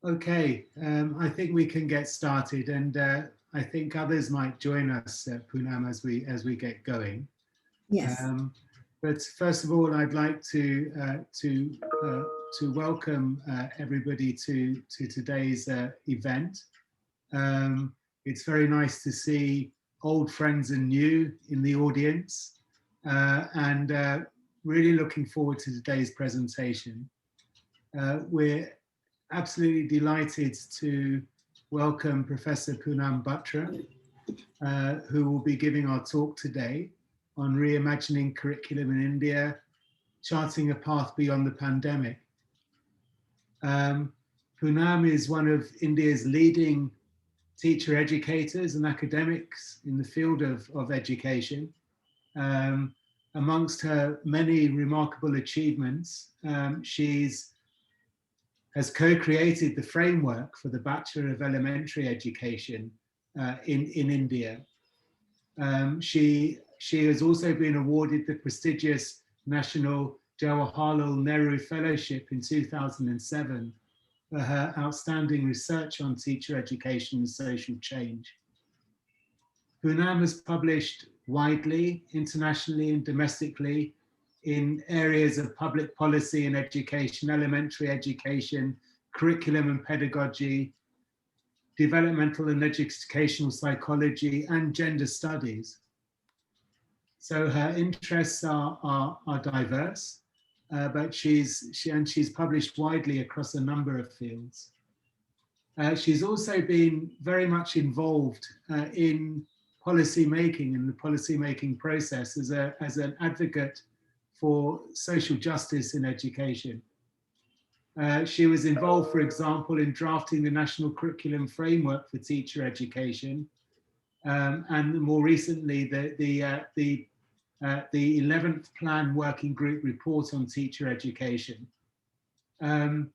Okay, I think we can get started, and I think others might join us, Poonam, as we get going. Yes. But first of all, I'd like to welcome everybody to today's event. It's very nice to see old friends and new in the audience, and really looking forward to today's presentation. We're absolutely delighted to welcome Professor Poonam Batra, who will be giving our talk today on reimagining curriculum in India, charting a path beyond the pandemic. Poonam is one of India's leading teacher educators and academics in the field of education. Amongst her many remarkable achievements, has co-created the framework for the Bachelor of Elementary Education in India. She has also been awarded the prestigious National Jawaharlal Nehru Fellowship in 2007 for her outstanding research on teacher education and social change. Poonam has published widely, internationally and domestically, in areas of public policy and education, elementary education, curriculum and pedagogy, developmental and educational psychology, and gender studies. So her interests are diverse, but she's published widely across a number of fields. She's also been very much involved in policy making and the policy making process as an advocate for social justice in education. She was involved, for example, in drafting the National Curriculum Framework for Teacher Education, and more recently, the 11th Plan Working Group Report on Teacher Education. Her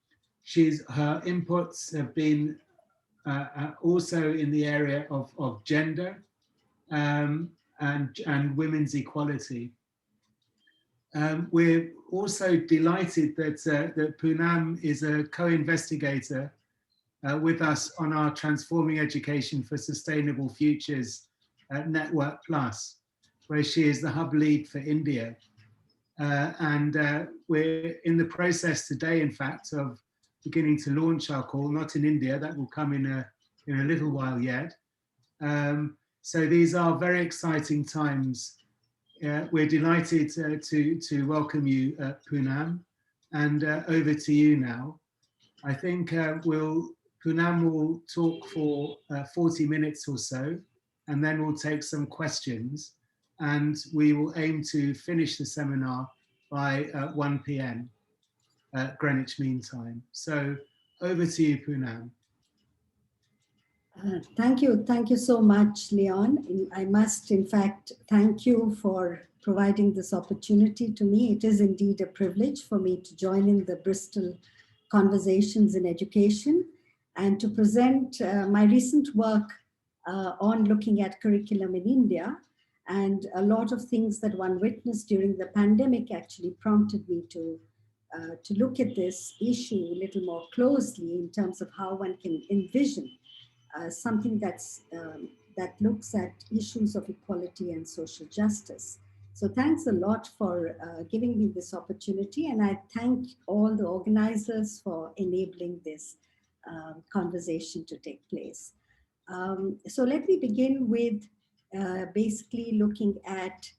inputs have been also in the area of gender and women's equality. We're also delighted that Poonam is a co-investigator with us on our Transforming Education for Sustainable Futures Network Plus, where she is the hub lead for India. We're in the process today, in fact, of beginning to launch our call, not in India, that will come in a little while yet. So these are very exciting times. We're delighted to welcome you, Poonam, and over to you now. I think Poonam will talk for 40 minutes or so, and then we'll take some questions, and we will aim to finish the seminar by 1 p.m. Greenwich Mean Time. So over to you, Poonam. Thank you so much, Leon. I must, in fact, thank you for providing this opportunity to me. It is indeed a privilege for me to join in the Bristol Conversations in Education and to present my recent work on looking at curriculum in India. And a lot of things that one witnessed during the pandemic actually prompted me to look at this issue a little more closely in terms of how one can envision something that looks at issues of equality and social justice. So thanks a lot for giving me this opportunity, and I thank all the organizers for enabling this conversation to take place. So let me begin with basically looking at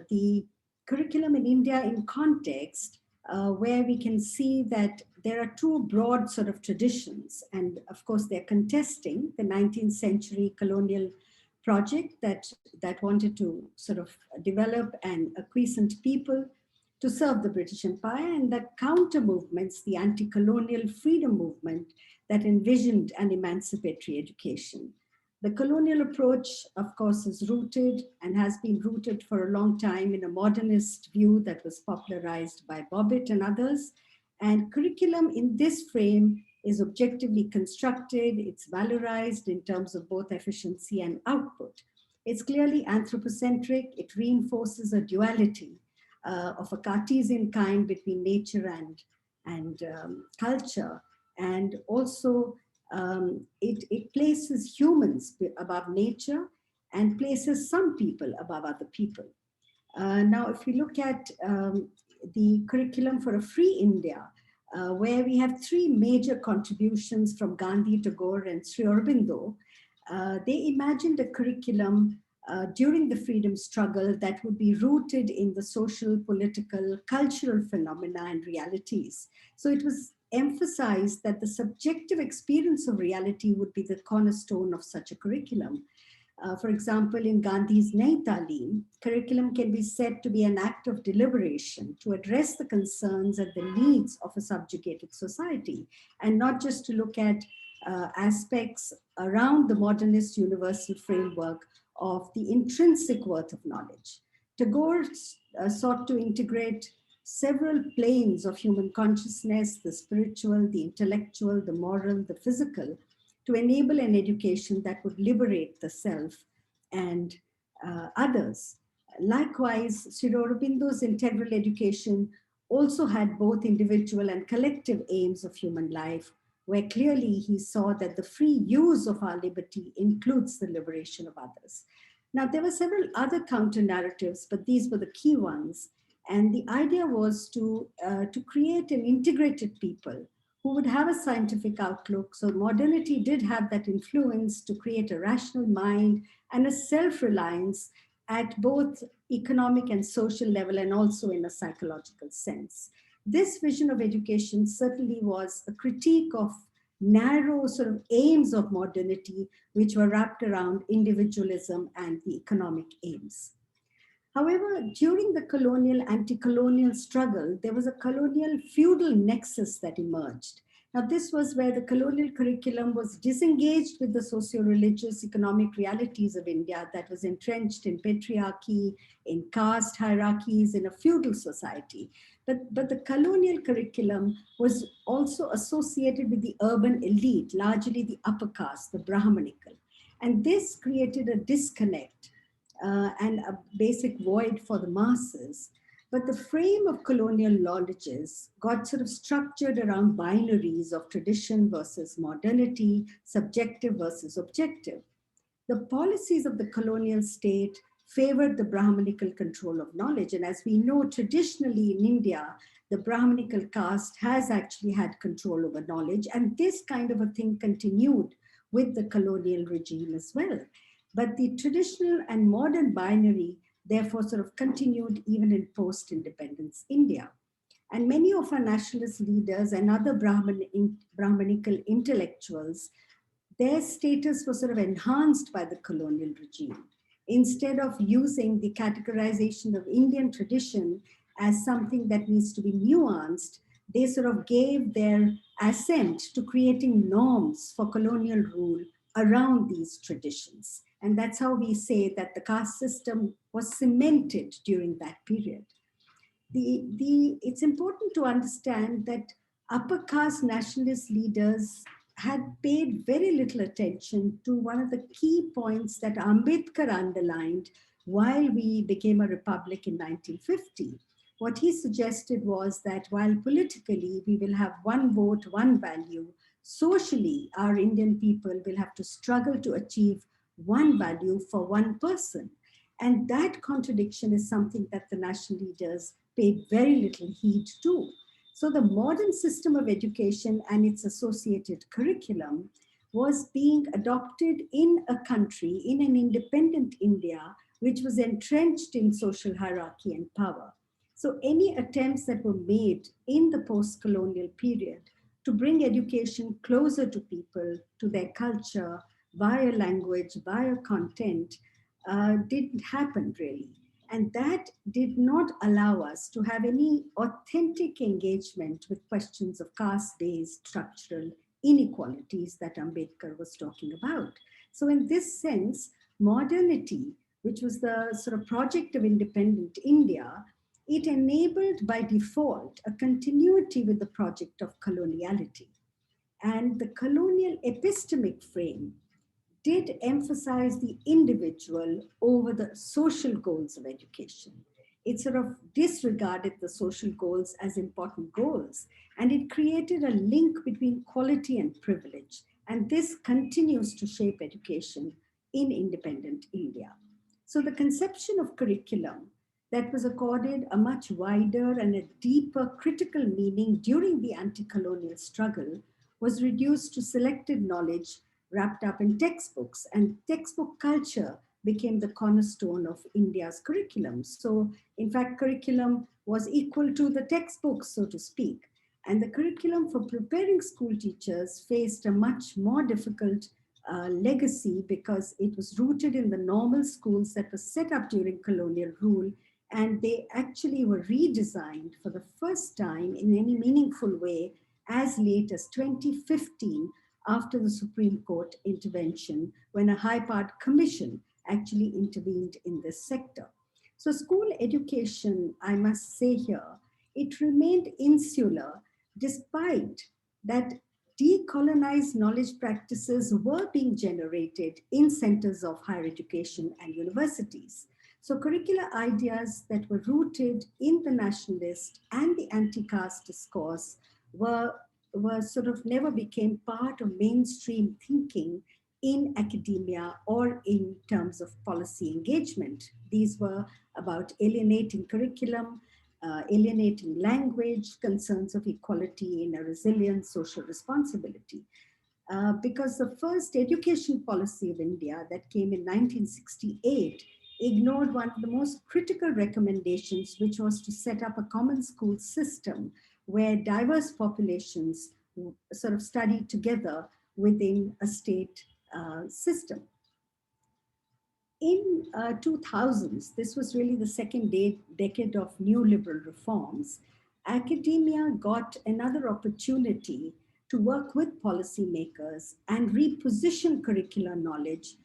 the curriculum in India in context, where we can see that there are two broad sort of traditions. And of course, they're contesting the 19th century colonial project that wanted to sort of develop an acquiescent people to serve the British Empire, and the counter movements, the anti-colonial freedom movement that envisioned an emancipatory education. The colonial approach, of course, is rooted and has been rooted for a long time in a modernist view that was popularized by Bobbitt and others. And curriculum in this frame is objectively constructed, it's valorized in terms of both efficiency and output. It's clearly anthropocentric, it reinforces a duality of a Cartesian kind between nature and culture. And also it places humans above nature and places some people above other people. Now, if we look at the curriculum for a free India, where we have three major contributions from Gandhi, Tagore, and Sri Aurobindo, they imagined a curriculum during the freedom struggle that would be rooted in the social, political, cultural phenomena and realities. So it was emphasized that the subjective experience of reality would be the cornerstone of such a curriculum. For example, in Gandhi's Nayi Taaleem, curriculum can be said to be an act of deliberation to address the concerns and the needs of a subjugated society, and not just to look at aspects around the modernist universal framework of the intrinsic worth of knowledge. Tagore sought to integrate several planes of human consciousness, the spiritual, the intellectual, the moral, the physical, to enable an education that would liberate the self and others. Likewise, Sri Aurobindo's integral education also had both individual and collective aims of human life, where clearly he saw that the free use of our liberty includes the liberation of others. Now, there were several other counter narratives, but these were the key ones. And the idea was to create an integrated people who would have a scientific outlook. So modernity did have that influence to create a rational mind and a self-reliance at both economic and social level, and also in a psychological sense. This vision of education certainly was a critique of narrow sort of aims of modernity, which were wrapped around individualism and the economic aims. However, during the colonial, anti-colonial struggle, there was a colonial feudal nexus that emerged. Now, this was where the colonial curriculum was disengaged with the socio-religious economic realities of India that was entrenched in patriarchy, in caste hierarchies, in a feudal society. But the colonial curriculum was also associated with the urban elite, largely the upper caste, the Brahmanical. And this created a disconnect and a basic void for the masses. But the frame of colonial knowledges got sort of structured around binaries of tradition versus modernity, subjective versus objective. The policies of the colonial state favored the Brahmanical control of knowledge. And as we know, traditionally in India, the Brahmanical caste has actually had control over knowledge. And this kind of a thing continued with the colonial regime as well. But the traditional and modern binary, therefore, sort of continued even in post-independence India. And many of our nationalist leaders and other Brahmanical intellectuals, their status was sort of enhanced by the colonial regime. Instead of using the categorization of Indian tradition as something that needs to be nuanced, they sort of gave their assent to creating norms for colonial rule around these traditions. And that's how we say that the caste system was cemented during that period. It's important to understand that upper caste nationalist leaders had paid very little attention to one of the key points that Ambedkar underlined while we became a republic in 1950. What he suggested was that while politically we will have one vote, one value, socially our Indian people will have to struggle to achieve one value for one person. And that contradiction is something that the national leaders paid very little heed to. So the modern system of education and its associated curriculum was being adopted in a country, in an independent India, which was entrenched in social hierarchy and power. So any attempts that were made in the post-colonial period to bring education closer to people, to their culture, via language, via content, didn't happen really. And that did not allow us to have any authentic engagement with questions of caste-based structural inequalities that Ambedkar was talking about. So in this sense, modernity, which was the sort of project of independent India, it enabled by default a continuity with the project of coloniality. And the colonial epistemic frame did emphasize the individual over the social goals of education. It sort of disregarded the social goals as important goals, and it created a link between quality and privilege. And this continues to shape education in independent India. So the conception of curriculum that was accorded a much wider and a deeper critical meaning during the anti-colonial struggle was reduced to selected knowledge wrapped up in textbooks, and textbook culture became the cornerstone of India's curriculum. So in fact, curriculum was equal to the textbooks, so to speak. And the curriculum for preparing school teachers faced a much more difficult legacy because it was rooted in the normal schools that were set up during colonial rule, and they actually were redesigned for the first time in any meaningful way as late as 2015 after the Supreme Court intervention, when a high-powered commission actually intervened in this sector. So school education, I must say here, it remained insular despite that decolonized knowledge practices were being generated in centers of higher education and universities. So curricular ideas that were rooted in the nationalist and the anti-caste discourse were sort of never became part of mainstream thinking in academia or in terms of policy engagement. These were about alienating curriculum, alienating language, concerns of equality in a resilient social responsibility. Because the first education policy of India that came in 1968 ignored one of the most critical recommendations, which was to set up a common school system where diverse populations sort of studied together within a state system. In 2000s, this was really the second decade of neoliberal reforms, academia got another opportunity to work with policymakers and reposition curricular knowledge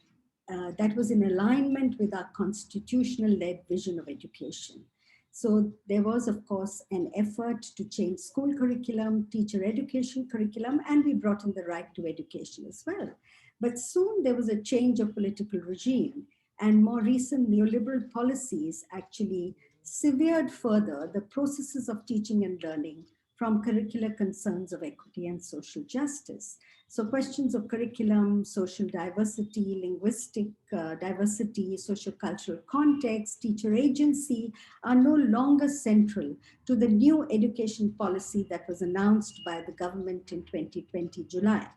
that was in alignment with our constitutional-led vision of education. So there was, of course, an effort to change school curriculum, teacher education curriculum, and we brought in the right to education as well. But soon there was a change of political regime, and more recent neoliberal policies actually severed further the processes of teaching and learning from curricular concerns of equity and social justice. So questions of curriculum, social diversity, linguistic diversity, socio-cultural context, teacher agency are no longer central to the new education policy that was announced by the government in 2020 July.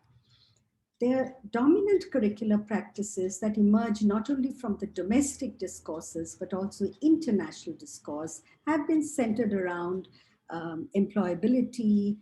There are dominant curricular practices that emerge not only from the domestic discourses, but also international discourse, have been centered around employability,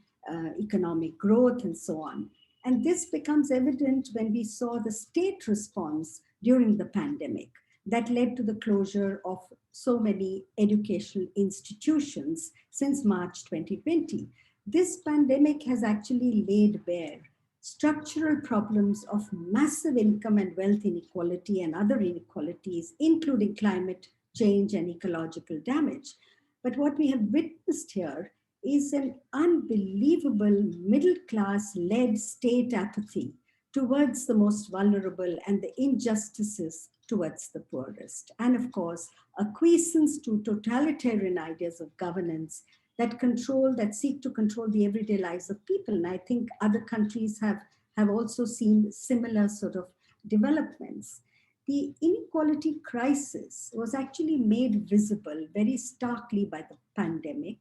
economic growth, and so on. And this becomes evident when we saw the state response during the pandemic that led to the closure of so many educational institutions since March 2020. This pandemic has actually laid bare structural problems of massive income and wealth inequality and other inequalities, including climate change and ecological damage. But what we have witnessed here is an unbelievable middle-class-led state apathy towards the most vulnerable and the injustices towards the poorest. And of course, acquiescence to totalitarian ideas of governance that seek to control the everyday lives of people. And I think other countries have also seen similar sort of developments. The inequality crisis was actually made visible very starkly by the pandemic,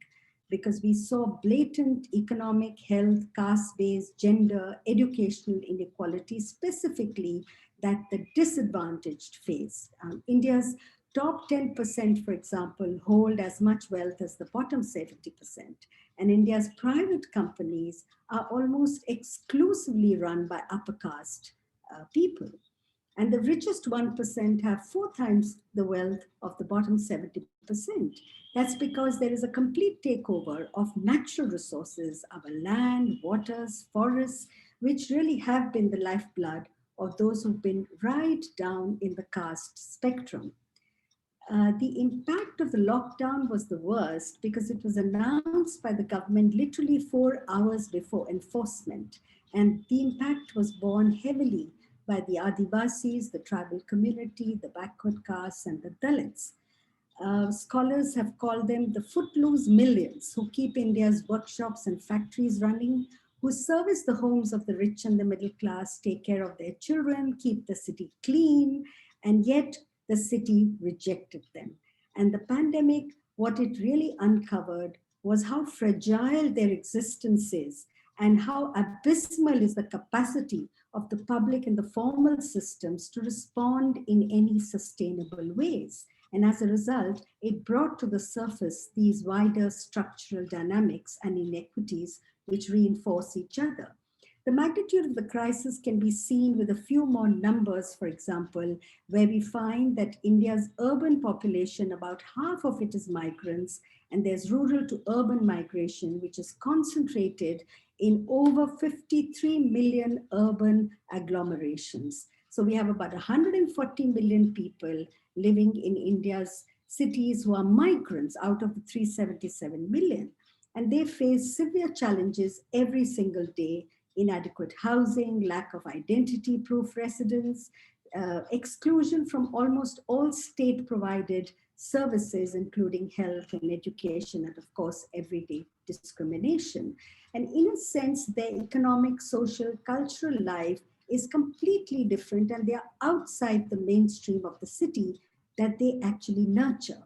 because we saw blatant economic, health, caste-based, gender, educational inequalities, specifically that the disadvantaged face. India's top 10%, for example, hold as much wealth as the bottom 70%. And India's private companies are almost exclusively run by upper caste people. And the richest 1% have 4 times the wealth of the bottom 70%. That's because there is a complete takeover of natural resources, our land, waters, forests, which really have been the lifeblood of those who've been right down in the caste spectrum. The impact of the lockdown was the worst because it was announced by the government literally 4 hours before enforcement. And the impact was borne heavily by the Adivasis, the tribal community, the backward castes, and the Dalits. Scholars have called them the footloose millions who keep India's workshops and factories running, who service the homes of the rich and the middle class, take care of their children, keep the city clean, and yet the city rejected them. And the pandemic, what it really uncovered was how fragile their existence is and how abysmal is the capacity of the public and the formal systems to respond in any sustainable ways. And as a result, it brought to the surface these wider structural dynamics and inequities which reinforce each other. The magnitude of the crisis can be seen with a few more numbers, for example, where we find that India's urban population, about half of it is migrants, and there's rural to urban migration, which is concentrated in over 53 million urban agglomerations. So we have about 140 million people living in India's cities who are migrants out of the 377 million. And they face severe challenges every single day: inadequate housing, lack of identity proof residence, exclusion from almost all state provided services, including health and education, and of course, everyday discrimination. And in a sense, their economic, social, cultural life is completely different, and they are outside the mainstream of the city that they actually nurture.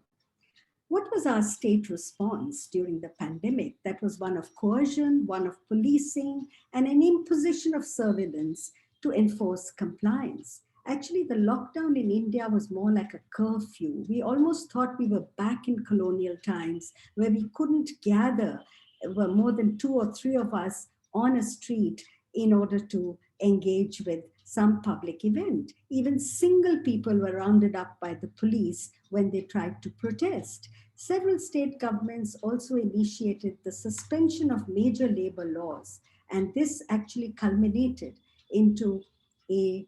What was our state response during the pandemic? That was one of coercion, one of policing, and an imposition of surveillance to enforce compliance. Actually, the lockdown in India was more like a curfew. We almost thought we were back in colonial times where we couldn't gather more than two or three of us on a street in order to engage with some public event. Even single people were rounded up by the police when they tried to protest. Several state governments also initiated the suspension of major labor laws, and this actually culminated into a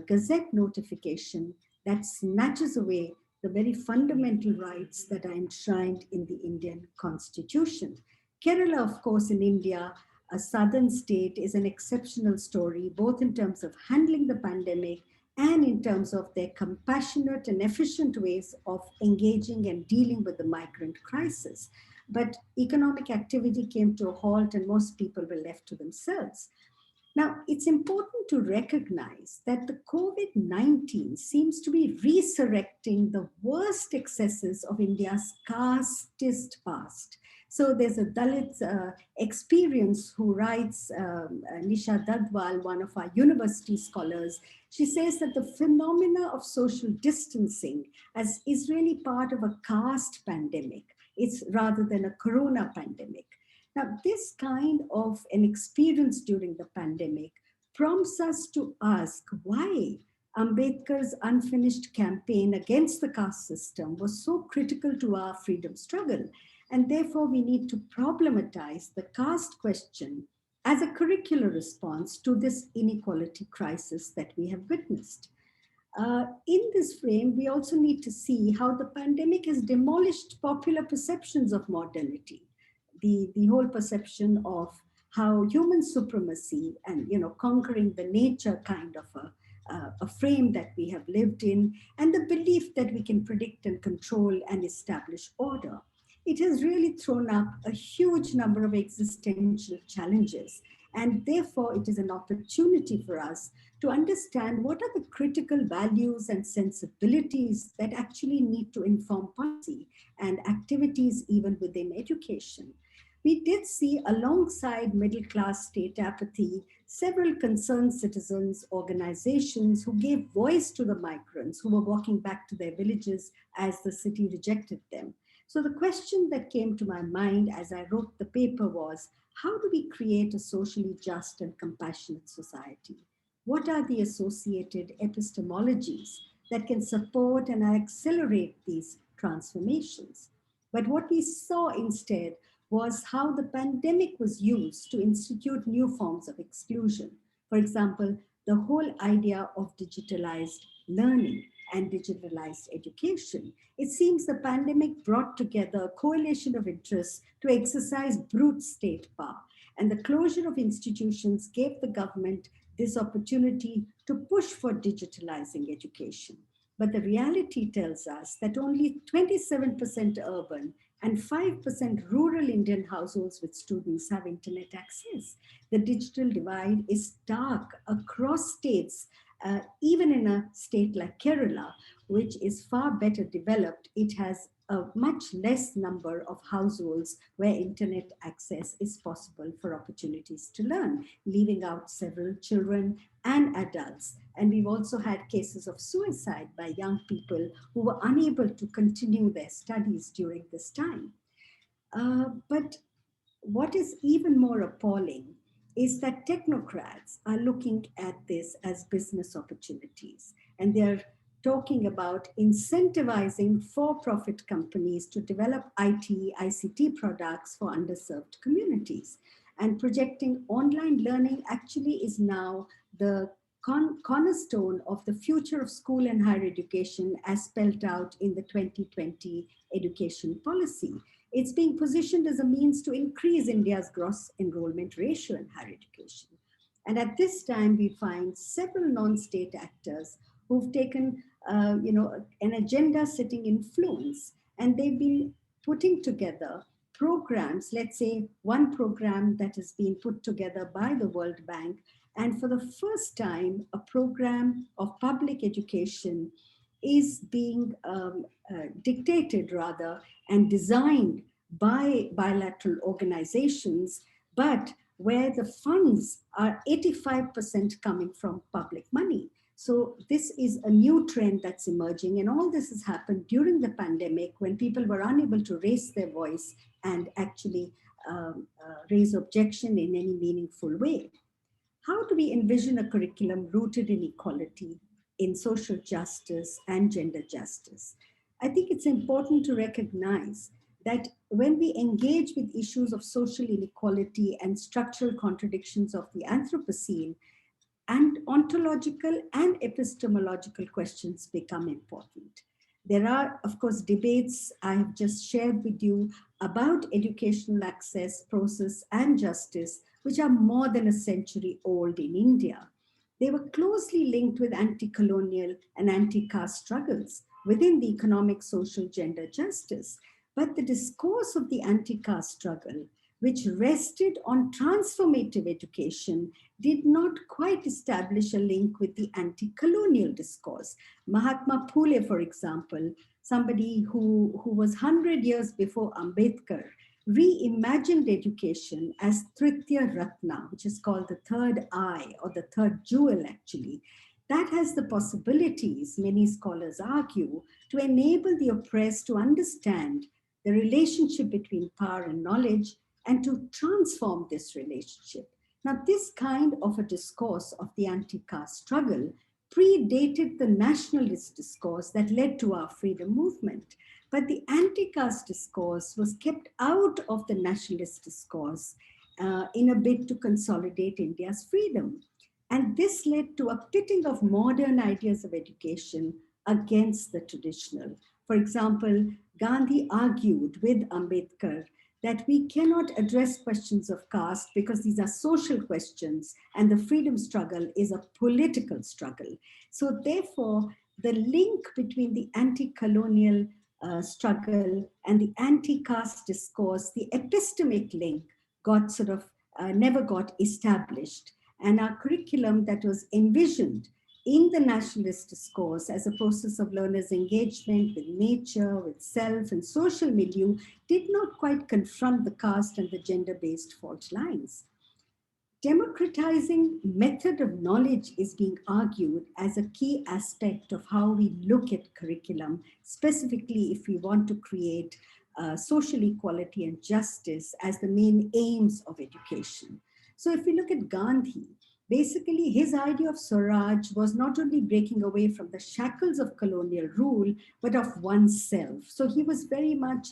gazette notification that snatches away the very fundamental rights that are enshrined in the Indian Constitution. Kerala, of course, in India, a southern state, is an exceptional story, both in terms of handling the pandemic and in terms of their compassionate and efficient ways of engaging and dealing with the migrant crisis. But economic activity came to a halt and most people were left to themselves. Now, it's important to recognize that the COVID-19 seems to be resurrecting the worst excesses of India's casteist past. So there's a Dalit experience who writes, Nisha Dadwal, one of our university scholars. She says that the phenomena of social distancing is really part of a caste pandemic. It's rather than a corona pandemic. Now, this kind of an experience during the pandemic prompts us to ask why Ambedkar's unfinished campaign against the caste system was so critical to our freedom struggle. And therefore, we need to problematize the caste question as a curricular response to this inequality crisis that we have witnessed. In this frame, we also need to see how the pandemic has demolished popular perceptions of modernity. The whole perception of how human supremacy and conquering the nature kind of a frame that we have lived in, and the belief that we can predict and control and establish order. It has really thrown up a huge number of existential challenges, and therefore it is an opportunity for us to understand what are the critical values and sensibilities that actually need to inform policy and activities even within education. We did see, alongside middle-class state apathy, several concerned citizens, organizations who gave voice to the migrants who were walking back to their villages as the city rejected them. So the question that came to my mind as I wrote the paper was, how do we create a socially just and compassionate society? What are the associated epistemologies that can support and accelerate these transformations? But what we saw instead was how the pandemic was used to institute new forms of exclusion. For example, the whole idea of digitalized learning and digitalized education. It seems the pandemic brought together a coalition of interests to exercise brute state power, and the closure of institutions gave the government this opportunity to push for digitalizing education. But the reality tells us that only 27% urban and 5% rural Indian households with students have internet access. The digital divide is stark across states, even in a state like Kerala, which is far better developed. It has a much less number of households where internet access is possible for opportunities to learn, leaving out several children and adults. And we've also had cases of suicide by young people who were unable to continue their studies during this time. But what is even more appalling is that technocrats are looking at this as business opportunities, and they're talking about incentivizing for-profit companies to develop IT, ICT products for underserved communities. And projecting online learning actually is now the cornerstone of the future of school and higher education as spelled out in the 2020 education policy. It's being positioned as a means to increase India's gross enrollment ratio in higher education. And at this time, we find several non-state actors who've taken, an agenda-setting influence, and they've been putting together programs. Let's say one program that has been put together by the World Bank, and for the first time, a program of public education is being dictated rather and designed by bilateral organizations, but where the funds are 85% coming from public money. So this is a new trend that's emerging, and all this has happened during the pandemic when people were unable to raise their voice and actually raise objection in any meaningful way. How do we envision a curriculum rooted in equality, in social justice and gender justice? I think it's important to recognize that when we engage with issues of social inequality and structural contradictions of the Anthropocene, and ontological and epistemological questions become important. There are, of course, debates I have just shared with you about educational access, process, and justice, which are more than a century old in India. They were closely linked with anti-colonial and anti-caste struggles within the economic, social, gender justice. But the discourse of the anti-caste struggle, which rested on transformative education, did not quite establish a link with the anti-colonial discourse. Mahatma Phule, for example, somebody who was 100 years before Ambedkar, reimagined education as Tritiya Ratna, which is called the third eye or the third jewel actually. That has the possibilities, many scholars argue, to enable the oppressed to understand the relationship between power and knowledge and to transform this relationship. Now, this kind of a discourse of the anti-caste struggle predated the nationalist discourse that led to our freedom movement. But the anti-caste discourse was kept out of the nationalist discourse in a bid to consolidate India's freedom. And this led to a pitting of modern ideas of education against the traditional. For example, Gandhi argued with Ambedkar that we cannot address questions of caste because these are social questions and the freedom struggle is a political struggle. So therefore, the link between the anti-colonial struggle and the anti-caste discourse, the epistemic link got sort of never got established. And our curriculum that was envisioned in the nationalist discourse as a process of learners' engagement with nature, with self and social milieu did not quite confront the caste and the gender-based fault lines. Democratizing method of knowledge is being argued as a key aspect of how we look at curriculum, specifically if we want to create social equality and justice as the main aims of education. So if we look at Gandhi, basically his idea of Swaraj was not only breaking away from the shackles of colonial rule, but of oneself. So he was very much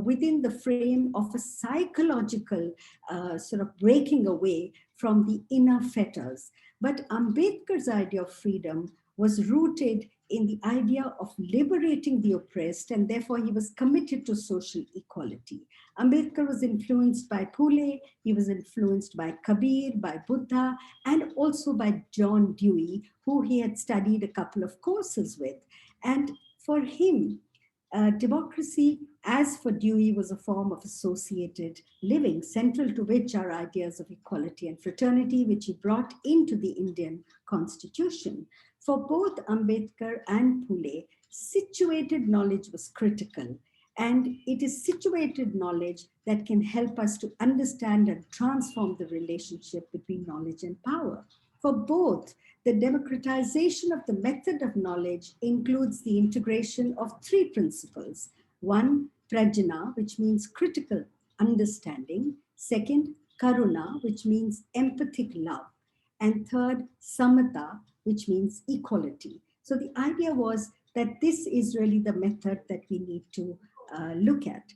within the frame of a psychological sort of breaking away from the inner fetters. But Ambedkar's idea of freedom was rooted in the idea of liberating the oppressed, and therefore he was committed to social equality. Ambedkar was influenced by Phule, he was influenced by Kabir, by Buddha, and also by John Dewey, who he had studied a couple of courses with. And for him, democracy, as for Dewey, was a form of associated living, central to which are ideas of equality and fraternity, which he brought into the Indian constitution. For both Ambedkar and Phule, situated knowledge was critical. And it is situated knowledge that can help us to understand and transform the relationship between knowledge and power. For both, the democratization of the method of knowledge includes the integration of three principles. One, prajna, which means critical understanding. Second, karuna, which means empathic love. And third, samata, which means equality. So the idea was that this is really the method that we need to look at.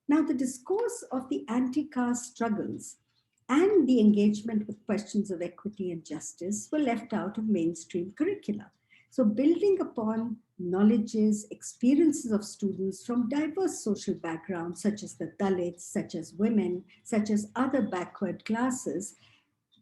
Now, the discourse of the anti-caste struggles and the engagement with questions of equity and justice were left out of mainstream curricula. So building upon knowledges, experiences of students from diverse social backgrounds, such as the Dalits, such as women, such as other backward classes,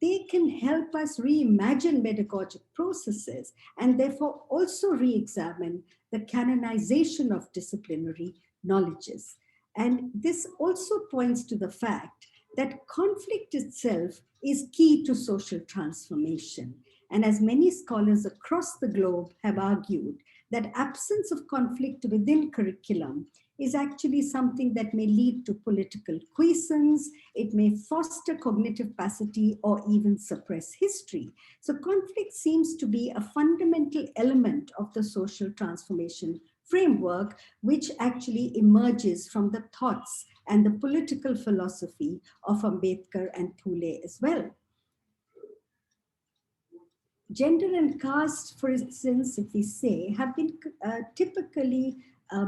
they can help us reimagine pedagogic processes and therefore also re-examine the canonization of disciplinary knowledges. And this also points to the fact that conflict itself is key to social transformation. And as many scholars across the globe have argued, that absence of conflict within curriculum is actually something that may lead to political quiescence, it may foster cognitive capacity, or even suppress history. So conflict seems to be a fundamental element of the social transformation framework, which actually emerges from the thoughts and the political philosophy of Ambedkar and Phule as well. Gender and caste, for instance, if we say, have been typically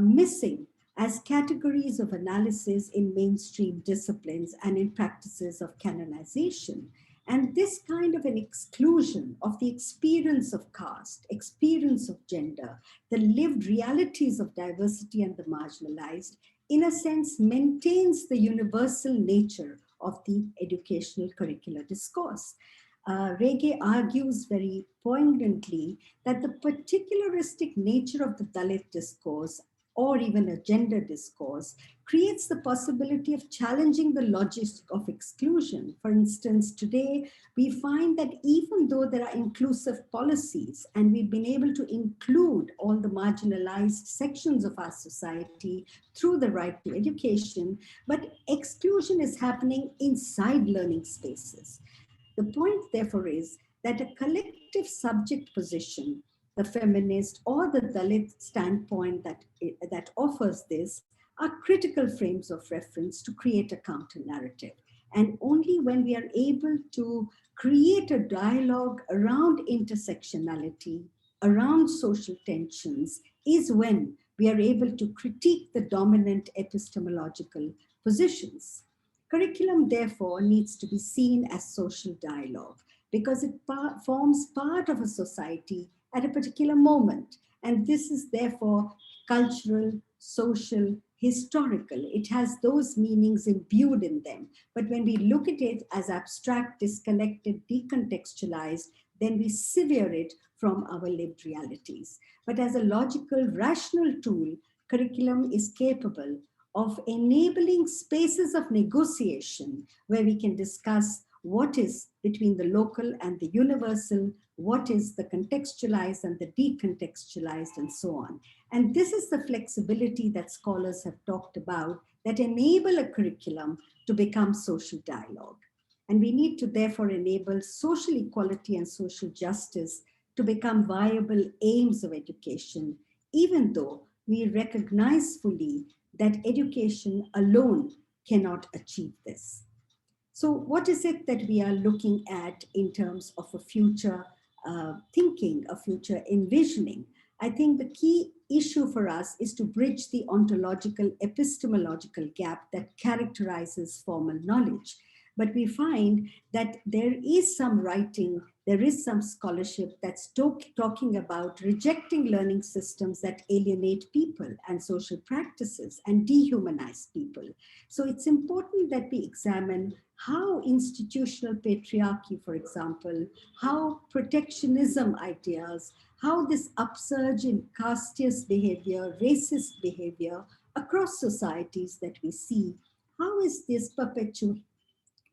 missing as categories of analysis in mainstream disciplines and in practices of canonization. And this kind of an exclusion of the experience of caste, experience of gender, the lived realities of diversity and the marginalized, in a sense, maintains the universal nature of the educational curricular discourse. Rege argues very poignantly that the particularistic nature of the Dalit discourse, or even a gender discourse, creates the possibility of challenging the logic of exclusion. For instance, today we find that even though there are inclusive policies and we've been able to include all the marginalized sections of our society through the right to education, but exclusion is happening inside learning spaces. The point, therefore, is that a collective subject position, the feminist or the Dalit standpoint that offers this, are critical frames of reference to create a counter-narrative. And only when we are able to create a dialogue around intersectionality, around social tensions, is when we are able to critique the dominant epistemological positions. Curriculum, therefore, needs to be seen as social dialogue because it forms part of a society at a particular moment. And this is therefore cultural, social, historical. It has those meanings imbued in them. But when we look at it as abstract, disconnected, decontextualized, then we sever it from our lived realities. But as a logical, rational tool, curriculum is capable of enabling spaces of negotiation where we can discuss what is between the local and the universal, what is the contextualized and the decontextualized, and so on. And this is the flexibility that scholars have talked about that enable a curriculum to become social dialogue. And we need to therefore enable social equality and social justice to become viable aims of education, even though we recognize fully that education alone cannot achieve this. So what is it that we are looking at in terms of a future thinking, a future envisioning? I think the key issue for us is to bridge the ontological epistemological gap that characterizes formal knowledge. But we find that there is some writing, there is some scholarship that's talking about rejecting learning systems that alienate people and social practices and dehumanize people. So it's important that we examine how institutional patriarchy, for example, how protectionism ideas, how this upsurge in casteist behavior, racist behavior across societies that we see, how is this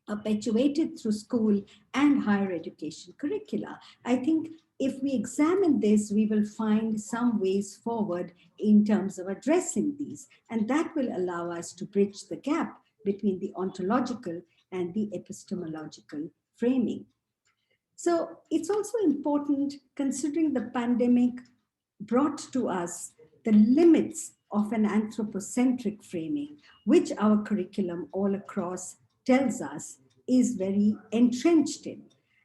perpetuated through school and higher education curricula? I think if we examine this, we will find some ways forward in terms of addressing these, and that will allow us to bridge the gap between the ontological and the epistemological framing. So it's also important, considering the pandemic brought to us the limits of an anthropocentric framing, which our curriculum all across tells us is very entrenched in.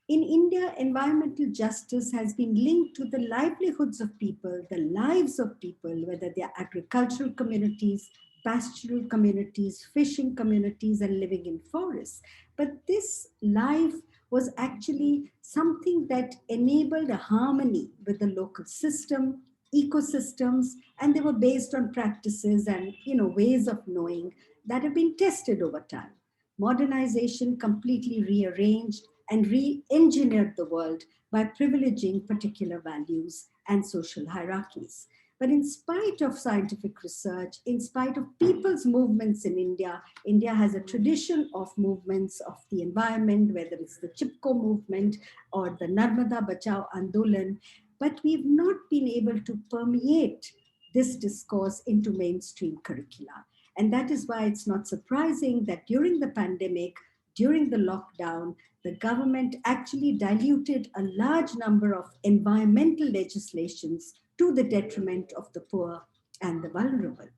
In India, environmental justice has been linked to the livelihoods of people, the lives of people, whether they are agricultural communities, pastoral communities, fishing communities, and living in forests. But this life was actually something that enabled a harmony with the local system, ecosystems, and they were based on practices and ways of knowing that have been tested over time. Modernization completely rearranged and re-engineered the world by privileging particular values and social hierarchies. But in spite of scientific research, in spite of people's movements in India, India has a tradition of movements of the environment, whether it's the Chipko movement or the Narmada Bachao Andolan, but we've not been able to permeate this discourse into mainstream curricula. And that is why it's not surprising that during the pandemic, during the lockdown, the government actually diluted a large number of environmental legislations to the detriment of the poor and the vulnerable.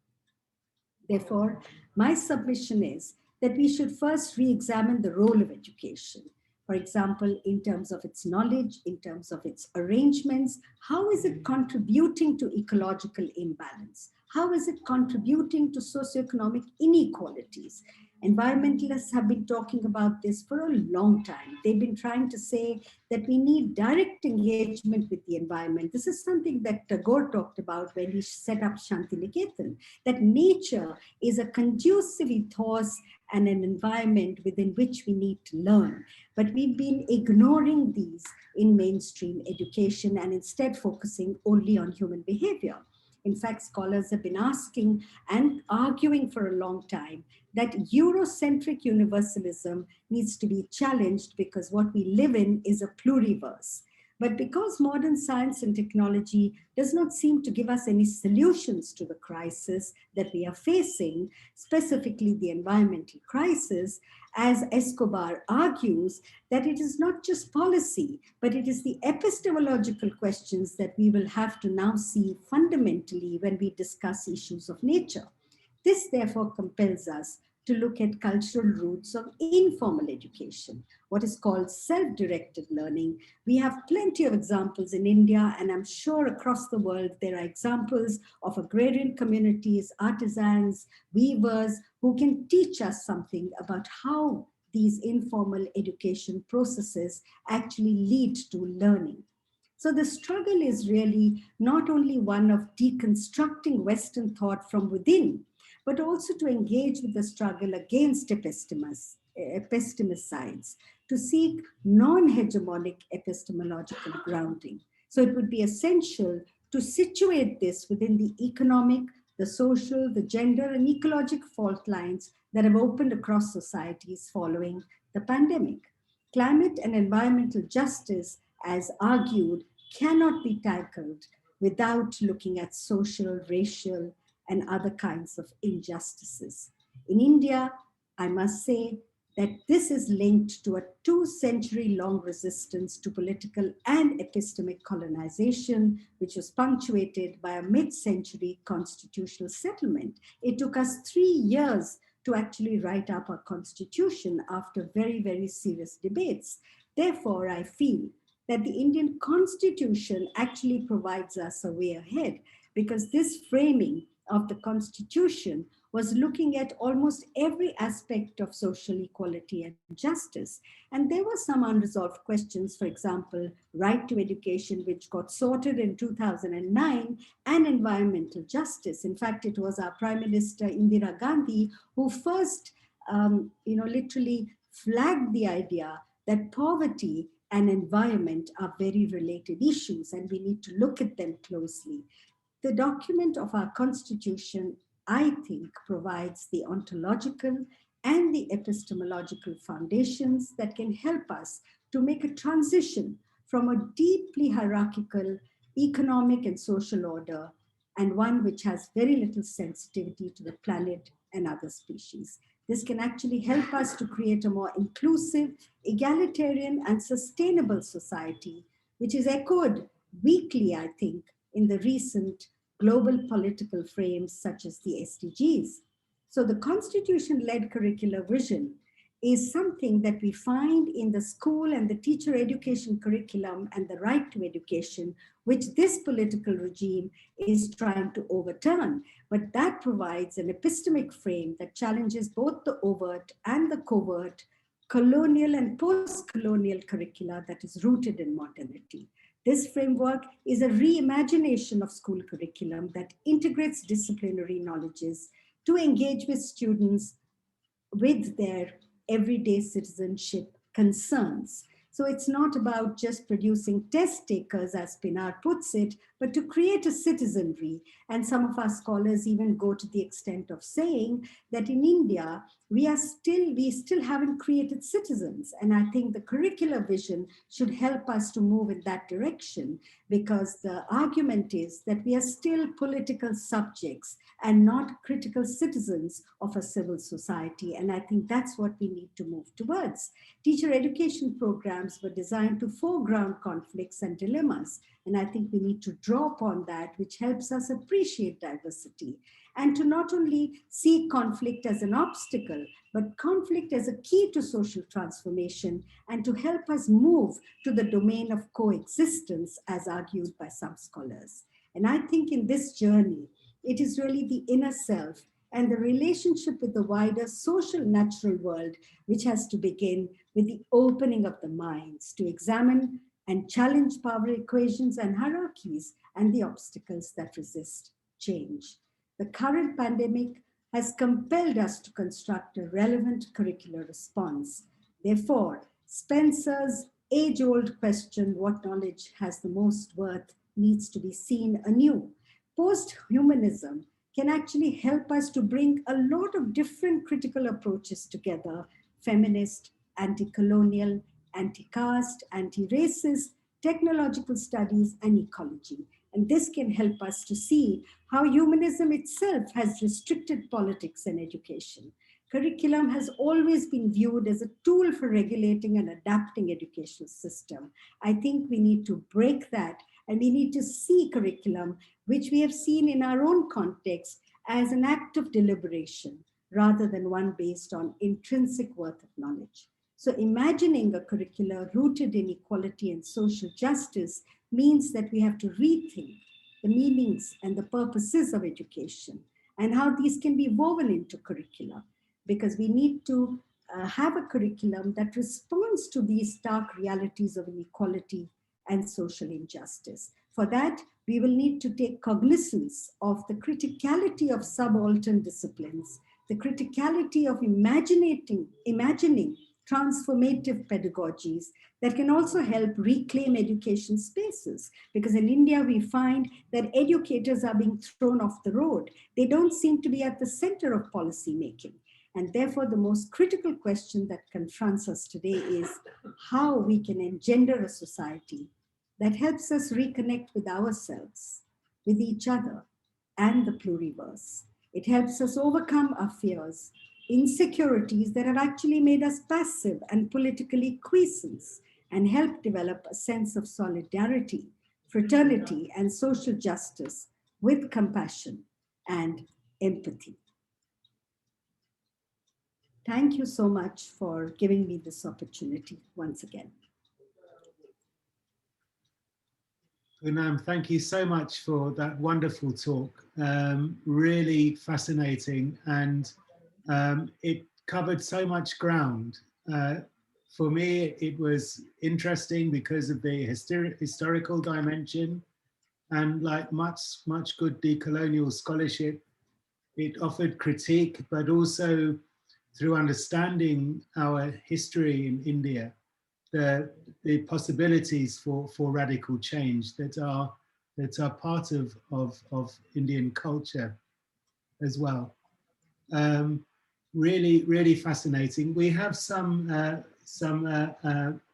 Therefore, my submission is that we should first re-examine the role of education. For example, in terms of its knowledge, in terms of its arrangements, how is it contributing to ecological imbalance? How is it contributing to socioeconomic inequalities? Environmentalists have been talking about this for a long time. They've been trying to say that we need direct engagement with the environment. This is something that Tagore talked about when he set up Shantiniketan, that nature is a conducive ethos and an environment within which we need to learn. But we've been ignoring these in mainstream education and instead focusing only on human behavior. In fact, scholars have been asking and arguing for a long time that Eurocentric universalism needs to be challenged because what we live in is a pluriverse. But because modern science and technology does not seem to give us any solutions to the crisis that we are facing, specifically the environmental crisis, as Escobar argues, that it is not just policy, but it is the epistemological questions that we will have to now see fundamentally when we discuss issues of nature. This therefore compels us to look at cultural roots of informal education, what is called self-directed learning. We have plenty of examples in India, and I'm sure across the world there are examples of agrarian communities, artisans, weavers, who can teach us something about how these informal education processes actually lead to learning. So the struggle is really not only one of deconstructing Western thought from within, but also to engage with the struggle against epistemicides, to seek non-hegemonic epistemological grounding. So it would be essential to situate this within the economic, the social, the gender, and ecologic fault lines that have opened across societies following the pandemic. Climate and environmental justice, as argued, cannot be tackled without looking at social, racial, and other kinds of injustices. In India, I must say that this is linked to a 2-century-long resistance to political and epistemic colonization, which was punctuated by a mid-century constitutional settlement. It took us 3 years to actually write up our constitution after very, very serious debates. Therefore, I feel that the Indian constitution actually provides us a way ahead, because this framing of the constitution was looking at almost every aspect of social equality and justice. And there were some unresolved questions, for example, right to education, which got sorted in 2009, and environmental justice. In fact, it was our Prime Minister Indira Gandhi who first literally flagged the idea that poverty and environment are very related issues and we need to look at them closely. The document of our constitution, I think, provides the ontological and the epistemological foundations that can help us to make a transition from a deeply hierarchical economic and social order and one which has very little sensitivity to the planet and other species. This can actually help us to create a more inclusive, egalitarian, and sustainable society, which is echoed weekly, I think, in the recent global political frames such as the SDGs. So the constitution-led curricular vision is something that we find in the school and the teacher education curriculum and the right to education, which this political regime is trying to overturn. But that provides an epistemic frame that challenges both the overt and the covert, colonial and post-colonial curricula that is rooted in modernity. This framework is a reimagination of school curriculum that integrates disciplinary knowledges to engage with students with their everyday citizenship concerns. So it's not about just producing test takers, as Pinar puts it, but to create a citizenry. And some of our scholars even go to the extent of saying that in India, we still haven't created citizens. And I think the curricular vision should help us to move in that direction, because the argument is that we are still political subjects and not critical citizens of a civil society. And I think that's what we need to move towards. Teacher education programs were designed to foreground conflicts and dilemmas. And I think we need to draw upon that, which helps us appreciate diversity and to not only see conflict as an obstacle, but conflict as a key to social transformation and to help us move to the domain of coexistence, as argued by some scholars. And I think in this journey, it is really the inner self and the relationship with the wider social natural world, which has to begin with the opening of the minds to examine and challenge power equations and hierarchies and the obstacles that resist change. The current pandemic has compelled us to construct a relevant curricular response. Therefore, Spencer's age-old question, what knowledge has the most worth, needs to be seen anew. Post-humanism can actually help us to bring a lot of different critical approaches together: feminist, anti-colonial, anti-caste, anti-racist, technological studies, and ecology. And this can help us to see how humanism itself has restricted politics and education. Curriculum has always been viewed as a tool for regulating and adapting educational system. I think we need to break that, and we need to see curriculum, which we have seen in our own context, as an act of deliberation rather than one based on intrinsic worth of knowledge. So imagining a curricula rooted in equality and social justice means that we have to rethink the meanings and the purposes of education and how these can be woven into curricula, because we need to have a curriculum that responds to these stark realities of inequality and social injustice. For that, we will need to take cognizance of the criticality of subaltern disciplines, the criticality of imagining transformative pedagogies that can also help reclaim education spaces. Because in India, we find that educators are being thrown off the road. They don't seem to be at the center of policy making. And therefore, the most critical question that confronts us today is how we can engender a society that helps us reconnect with ourselves, with each other, and the pluriverse. It helps us overcome our fears, insecurities that have actually made us passive and politically quiescent, and help develop a sense of solidarity, fraternity, and social justice with compassion and empathy. Thank you so much for giving me this opportunity once again. Poonam, thank you so much for that wonderful talk. Really fascinating, and it covered so much ground. For me, it was interesting because of the historical dimension, and like much good decolonial scholarship, it offered critique, but also through understanding our history in India, the possibilities for radical change that are part of Indian culture as well. Really fascinating. We have some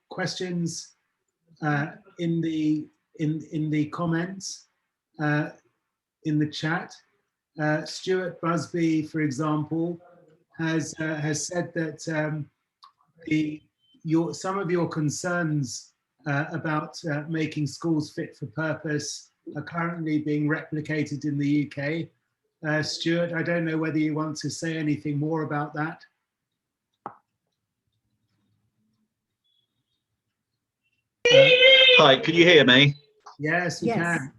questions in the comments in the chat. Stuart Busby, for example, has said that some of your concerns about making schools fit for purpose are currently being replicated in the UK. Stuart, I don't know whether you want to say anything more about that. Hi, can you hear me? Yes, we can.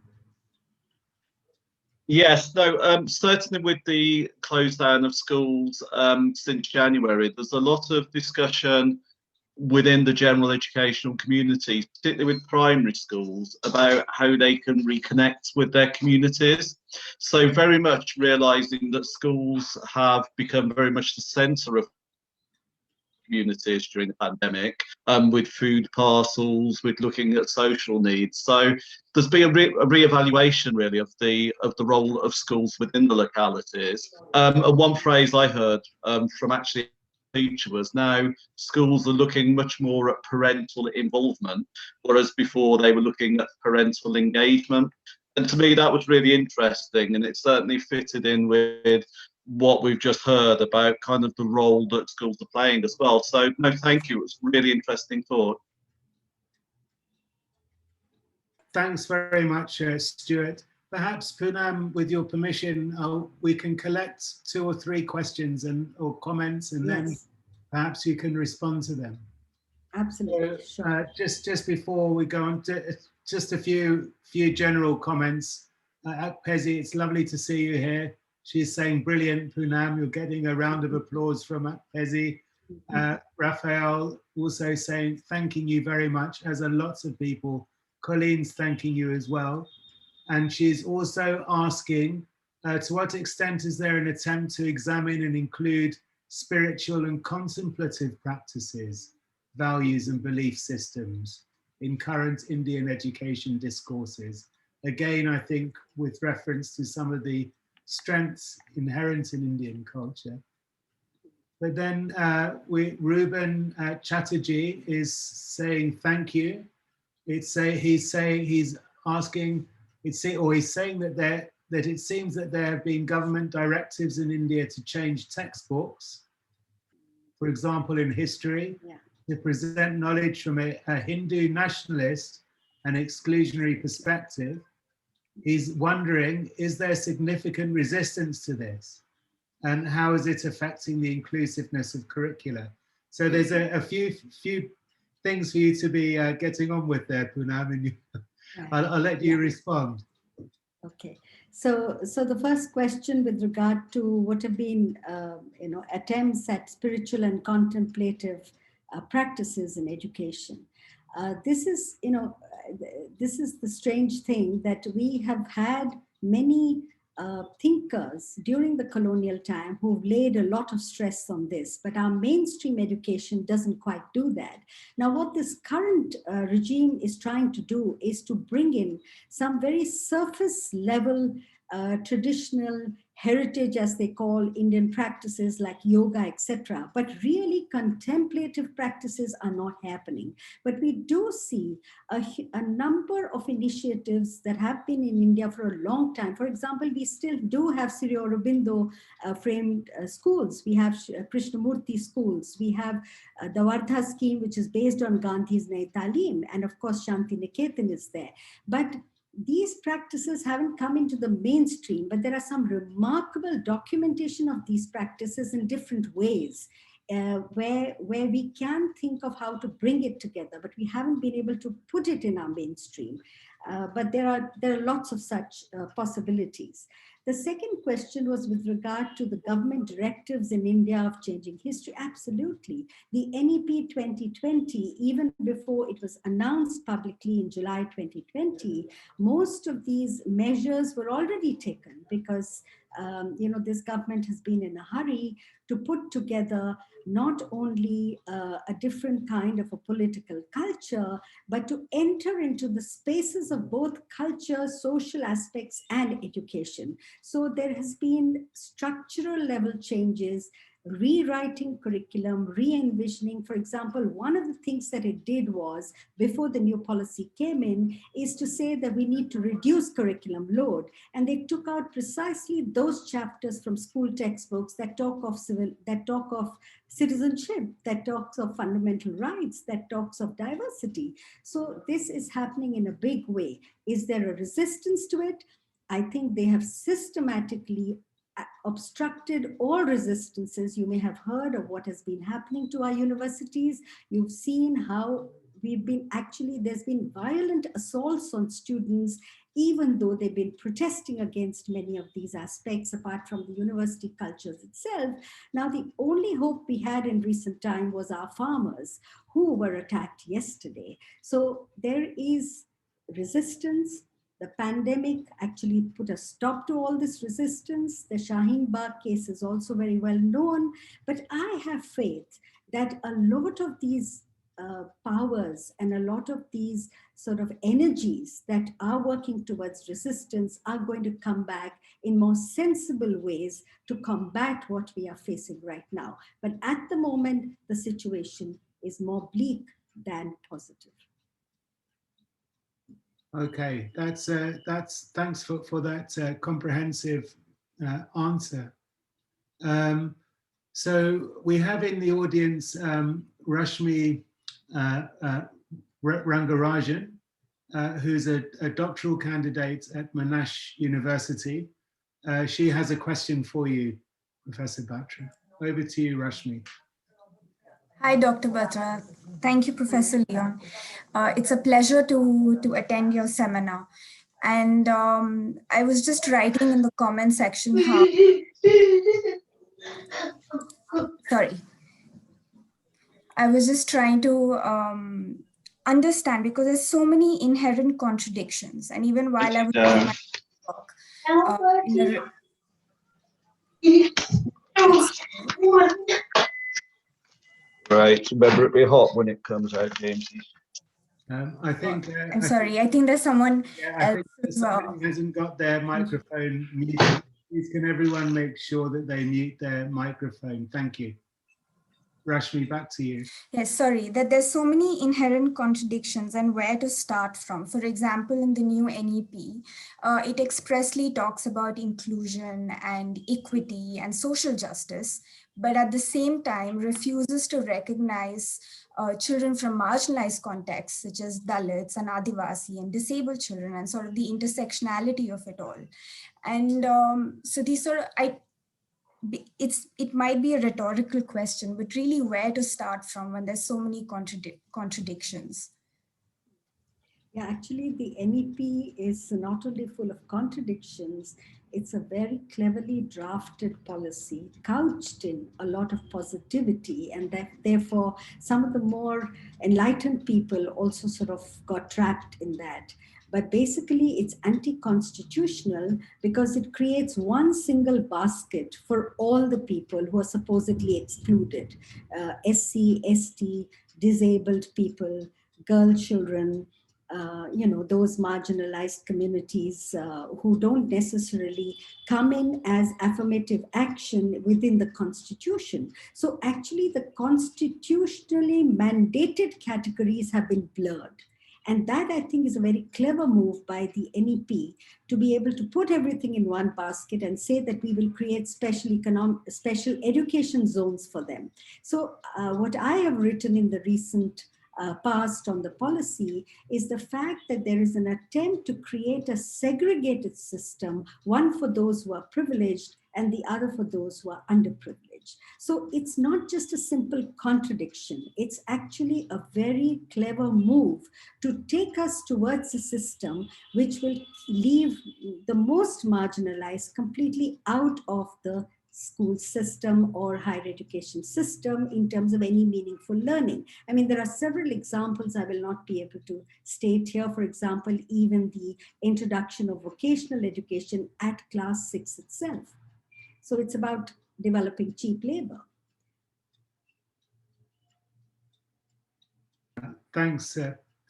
Yes, no, certainly with the close down of schools since January, there's a lot of discussion within the general educational community, particularly with primary schools, about how they can reconnect with their communities. So very much realising that schools have become very much the centre of communities during the pandemic, with food parcels, with looking at social needs. So there's been a re-evaluation really of the role of schools within the localities. And one phrase I heard from actually teacher was, now schools are looking much more at parental involvement, whereas before they were looking at parental engagement. And to me that was really interesting, and it certainly fitted in with what we've just heard about kind of the role that schools are playing as well. So no, thank you, it was really interesting thought. Thanks very much, Stuart. Perhaps Poonam, with your permission, we can collect 2 or 3 questions or comments, and then perhaps you can respond to them. Absolutely. So, sure. just before we go on to just a few general comments. Pezzi, it's lovely to see you here. She's saying, brilliant, Poonam. You're getting a round of applause from Pezzi. Raphael also saying, thanking you very much, as are lots of people. Colleen's thanking you as well. And she's also asking, to what extent is there an attempt to examine and include spiritual and contemplative practices, values and belief systems in current Indian education discourses? Again, I think with reference to some of the strengths inherent in Indian culture. But then Ruben Chatterjee is saying thank you. He's asking, he's saying that it seems that there have been government directives in India to change textbooks, for example, in history, to present knowledge from a Hindu nationalist and exclusionary perspective. He's wondering, is there significant resistance to this? And how is it affecting the inclusiveness of curricula? So there's a few things for you to be getting on with there, Poonam, and I'll let you respond. Okay, so the first question with regard to what have been attempts at spiritual and contemplative practices in education. This is the strange thing, that we have had many thinkers during the colonial time who've laid a lot of stress on this, but our mainstream education doesn't quite do that. Now, what this current regime is trying to do is to bring in some very surface level traditional heritage, as they call Indian practices like yoga, etc. But really contemplative practices are not happening. But we do see a number of initiatives that have been in India for a long time. For example, we still do have Sri Aurobindo framed schools. We have Krishnamurti schools. We have the Vardha scheme, which is based on Gandhi's Nai Talim. And of course, Shanti Niketan is there. But these practices haven't come into the mainstream, but there are some remarkable documentation of these practices in different ways, where we can think of how to bring it together, but we haven't been able to put it in our mainstream. But there are lots of such possibilities. The second question was with regard to the government directives in India of changing history. Absolutely. The NEP 2020, even before it was announced publicly in July 2020, most of these measures were already taken because this government has been in a hurry to put together not only a different kind of a political culture, but to enter into the spaces of both culture, social aspects, and education. So there has been structural level changes, rewriting curriculum, re-envisioning. For example, one of the things that it did was, before the new policy came in, is to say that we need to reduce curriculum load. And they took out precisely those chapters from school textbooks that talk of citizenship, that talks of fundamental rights, that talks of diversity. So this is happening in a big way. Is there a resistance to it? I think they have systematically obstructed all resistances. You may have heard of what has been happening to our universities. You've seen how there's been violent assaults on students, even though they've been protesting against many of these aspects, apart from the university cultures itself. Now, the only hope we had in recent time was our farmers, who were attacked yesterday. So there is resistance. The pandemic actually put a stop to all this resistance. The Shaheen Bagh case is also very well known, but I have faith that a lot of these powers and a lot of these sort of energies that are working towards resistance are going to come back in more sensible ways to combat what we are facing right now. But at the moment, the situation is more bleak than positive. Okay, that's thanks for that comprehensive answer. So we have in the audience Rashmi Rangarajan, who's a doctoral candidate at Monash University. She has a question for you, Professor Batra. Over to you, Rashmi. Hi, Dr. Batra. Thank you, Professor Leon. It's a pleasure to attend your seminar. And I was just writing in the comment section how... Sorry. I was just trying to understand, because there's so many inherent contradictions. And even while I was doing my work, Right, remember it be hot when it comes out, James. I think. I'm sorry, I think there's someone else as well. Somebody hasn't got their microphone muted. Please, can everyone make sure that they mute their microphone? Thank you. Rashmi, back to you. Yes, sorry, that there's so many inherent contradictions and where to start from. For example, in the new NEP, it expressly talks about inclusion and equity and social justice, but at the same time refuses to recognize children from marginalized contexts, such as Dalits and Adivasi and disabled children, and sort of the intersectionality of it all. And so these sort of, it might be a rhetorical question, but really where to start from when there's so many contradictions? Yeah, actually the NEP is not only full of contradictions, it's a very cleverly drafted policy, couched in a lot of positivity, and that therefore some of the more enlightened people also sort of got trapped in that. But basically it's anti-constitutional because it creates one single basket for all the people who are supposedly excluded, SC, ST, disabled people, girl children, those marginalized communities who don't necessarily come in as affirmative action within the Constitution. So actually the constitutionally mandated categories have been blurred. And that, I think, is a very clever move by the NEP to be able to put everything in one basket and say that we will create special education zones for them. So what I have written in the recent past on the policy is the fact that there is an attempt to create a segregated system, one for those who are privileged and the other for those who are underprivileged. language. So it's not just a simple contradiction. It's actually a very clever move to take us towards a system which will leave the most marginalized completely out of the school system or higher education system in terms of any meaningful learning. I mean, there are several examples I will not be able to state here. For example, even the introduction of vocational education at class 6 itself. So it's about developing cheap labor. Thanks.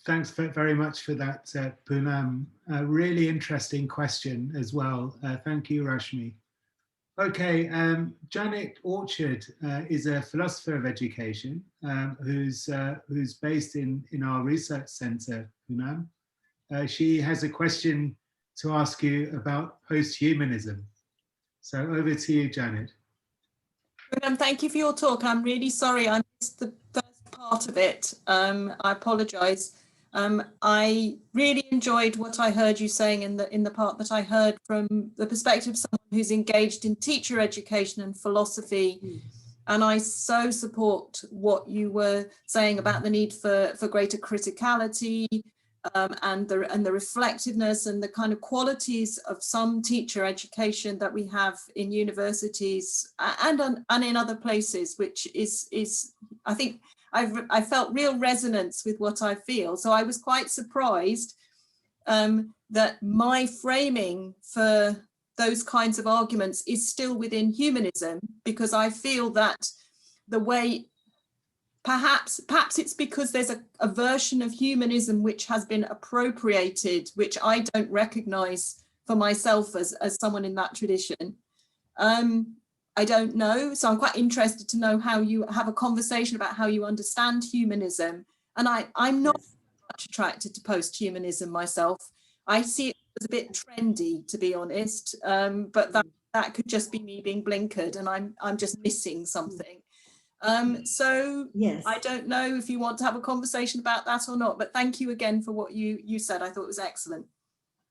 Thanks very much for that, Poonam. A really interesting question as well. Thank you, Rashmi. Okay, Janet Orchard is a philosopher of education who's based in our research centre, Poonam. She has a question to ask you about post-humanism. So over to you, Janet. Poonam, thank you for your talk. I'm really sorry I missed the first part of it. I apologise. I really enjoyed what I heard you saying in the part that I heard from the perspective of someone who's engaged in teacher education and philosophy. And I so support what you were saying about the need for greater criticality and the reflectiveness and the kind of qualities of some teacher education that we have in universities and in other places, which is I think I felt real resonance with what I feel. So I was quite surprised that my framing for those kinds of arguments is still within humanism, because I feel that the way, perhaps it's because there's a version of humanism which has been appropriated, which I don't recognize for myself as someone in that tradition. I don't know. So I'm quite interested to know how you have a conversation about how you understand humanism. And I'm not much attracted to post-humanism myself. I see it as a bit trendy, to be honest, but that could just be me being blinkered and I'm just missing something. So yes. I don't know if you want to have a conversation about that or not, but thank you again for what you said. I thought it was excellent.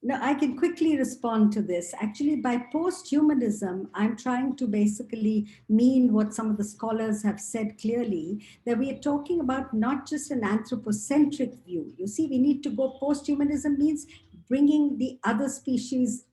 No, I can quickly respond to this. Actually, by post-humanism, I'm trying to basically mean what some of the scholars have said clearly, that we are talking about not just an anthropocentric view. You see, we need to go post-humanism means bringing the other species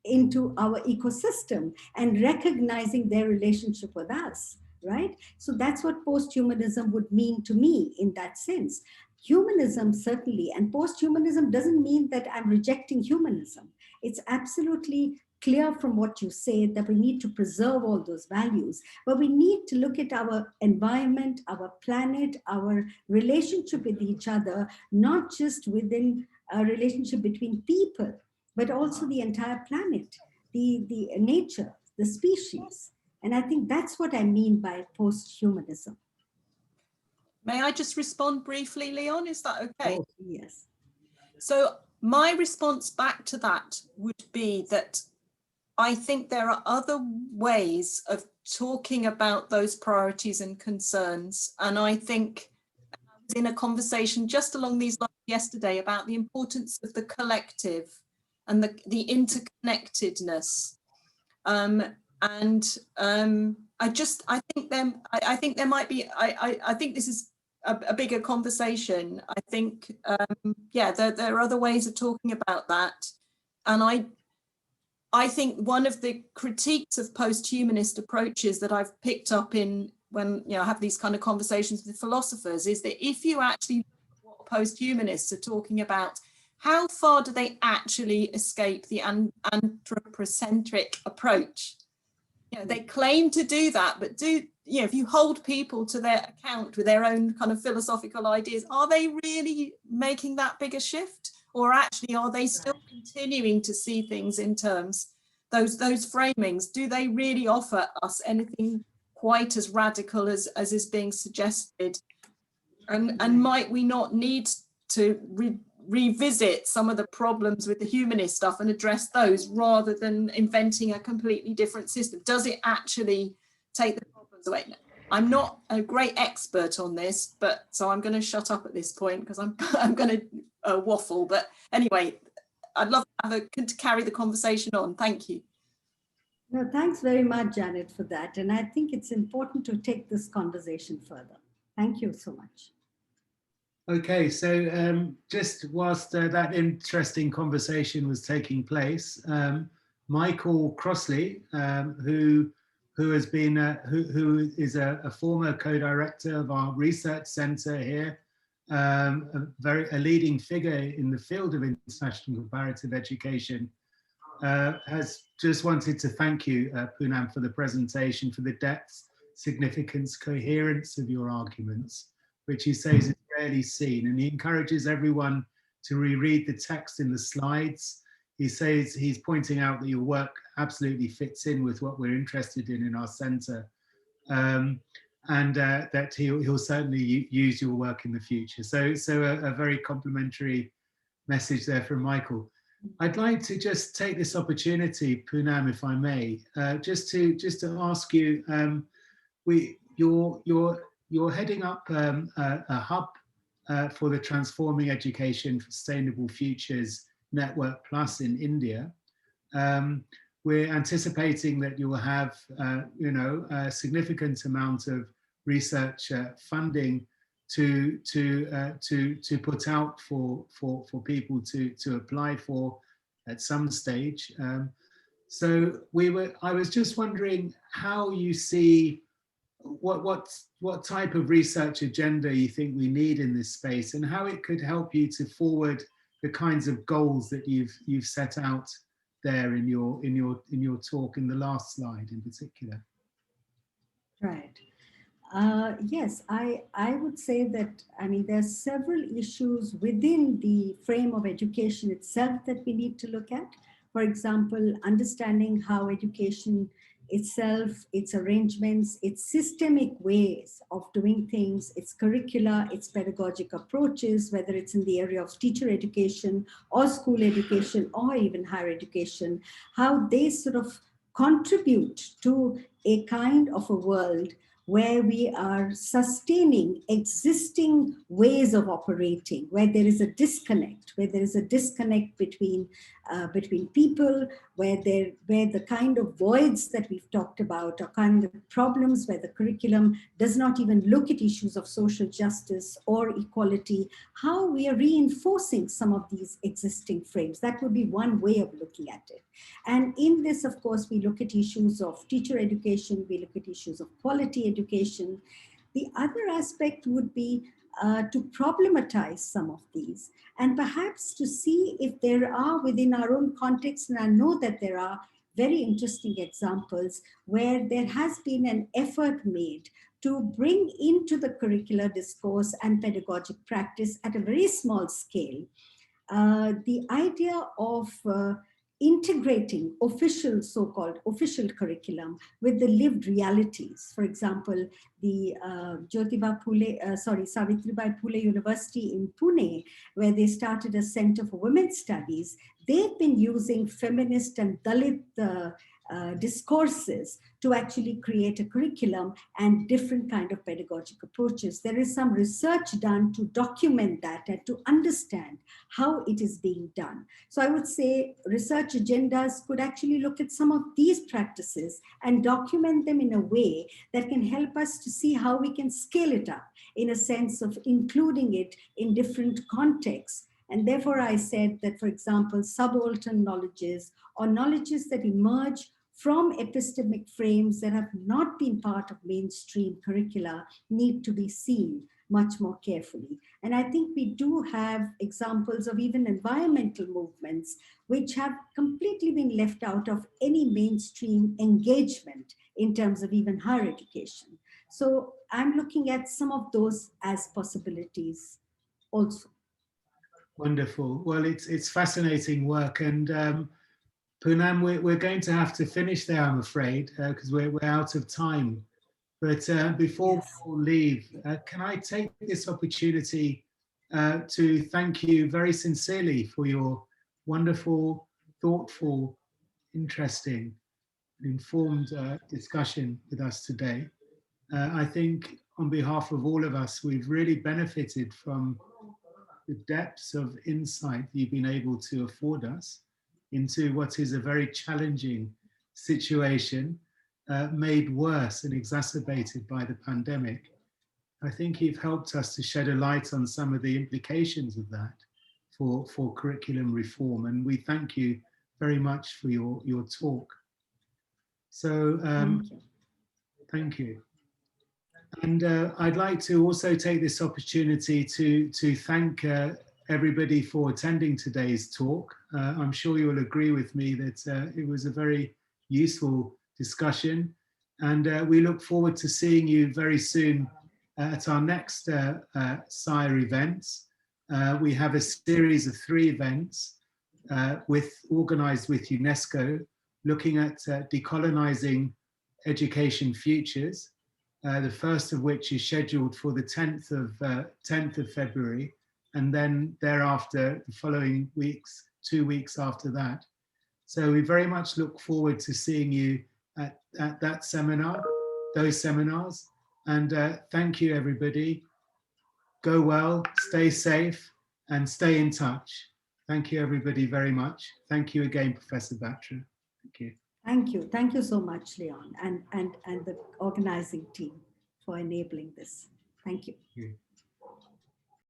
into our ecosystem and recognizing their relationship with us, right? So that's what post-humanism would mean to me in that sense. Humanism, certainly, and post-humanism doesn't mean that I'm rejecting humanism. It's absolutely clear from what you say that we need to preserve all those values, but we need to look at our environment, our planet, our relationship with each other, not just within a relationship between people, but also the entire planet, the nature, the species. And I think that's what I mean by post-humanism. May I just respond briefly, Leon? Is that okay? Oh, yes. So my response back to that would be that I think there are other ways of talking about those priorities and concerns. And I think I was in a conversation just along these lines yesterday about the importance of the collective and the interconnectedness. I think there might be, I think this is a bigger conversation. I think, yeah, there are other ways of talking about that. And I think one of the critiques of post-humanist approaches that I've picked up in when I have these kind of conversations with philosophers is that if you actually look at what post-humanists are talking about, how far do they actually escape the anthropocentric approach? They claim to do that, but if you hold people to their account with their own kind of philosophical ideas, are they really making that bigger shift? Or actually, are they still continuing to see things in terms, those framings? Do they really offer us anything quite as radical as is being suggested? And might we not need to revisit some of the problems with the humanist stuff and address those rather than inventing a completely different system? Does it actually take the problems away? I'm not a great expert on this, but so I'm going to shut up at this point because I'm going to waffle. But anyway, I'd love to carry the conversation on. Thank you. No, thanks very much, Janet, for that. And I think it's important to take this conversation further. Thank you so much. Okay, so just whilst that interesting conversation was taking place, Michael Crossley, who has been who is a former co-director of our research centre here, a leading figure in the field of international comparative education, has just wanted to thank you, Poonam, for the presentation, for the depth, significance, coherence of your arguments, which he says is rarely seen. And he encourages everyone to reread the text in the slides. He says he's pointing out that your work absolutely fits in with what we're interested in our centre, and that he'll certainly use your work in the future. So a very complimentary message there from Michael. I'd like to just take this opportunity, Poonam, if I may, just to ask you, you're heading up a hub for the Transforming Education for Sustainable Futures Network Plus in India. We're anticipating that you will have, a significant amount of research funding to put out for people to apply for at some stage. So I was just wondering how you see what type of research agenda you think we need in this space, and how it could help you to forward the kinds of goals that you've set out there in your talk, in the last slide in particular. Right. Yes, I would say that, I mean, there are several issues within the frame of education itself that we need to look at. For example, understanding how education itself, its arrangements, its systemic ways of doing things, its curricula, its pedagogic approaches, whether it's in the area of teacher education or school education or even higher education, how they sort of contribute to a kind of a world where we are sustaining existing ways of operating, where there is a disconnect, between people, where the kind of voids that we've talked about, or kind of problems where the curriculum does not even look at issues of social justice or equality, how we are reinforcing some of these existing frames. That would be one way of looking at it. And in this, of course, we look at issues of teacher education, we look at issues of quality education. The other aspect would be to problematize some of these, and perhaps to see if there are within our own context, and I know that there are very interesting examples where there has been an effort made to bring into the curricular discourse and pedagogic practice at a very small scale the idea of integrating so-called official curriculum with the lived realities. For example, the Savitribai Phule University in Pune, where they started a Center for Women's Studies, they've been using feminist and Dalit discourses to actually create a curriculum and different kind of pedagogic approaches. There is some research done to document that and to understand how it is being done. So I would say research agendas could actually look at some of these practices and document them in a way that can help us to see how we can scale it up in a sense of including it in different contexts. And therefore I said that, for example, subaltern knowledges or knowledges that emerge from epistemic frames that have not been part of mainstream curricula need to be seen much more carefully. And I think we do have examples of even environmental movements which have completely been left out of any mainstream engagement in terms of even higher education. So I'm looking at some of those as possibilities also. Wonderful. Well, it's fascinating work, and Poonam, we're going to have to finish there, I'm afraid, because we're out of time. But before Yes. we all leave, can I take this opportunity to thank you very sincerely for your wonderful, thoughtful, interesting, informed discussion with us today. I think on behalf of all of us, we've really benefited from the depths of insight you've been able to afford us into what is a very challenging situation made worse and exacerbated by the pandemic. I think you've helped us to shed a light on some of the implications of that for curriculum reform, and we thank you very much for your talk. So thank you. And I'd like to also take this opportunity to thank everybody for attending today's talk. I'm sure you'll agree with me that it was a very useful discussion, and we look forward to seeing you very soon at our next SIRE events. We have a series of 3 events organized with UNESCO, looking at decolonizing education futures. The first of which is scheduled for the 10th of February, and then thereafter, the following weeks, 2 weeks after that. So we very much look forward to seeing you at that seminar, those seminars. And thank you, everybody. Go well, stay safe, and stay in touch. Thank you, everybody, very much. Thank you again, Professor Batra. Thank you. Thank you. Thank you so much, Leon, and the organizing team for enabling this. Thank you. Thank you.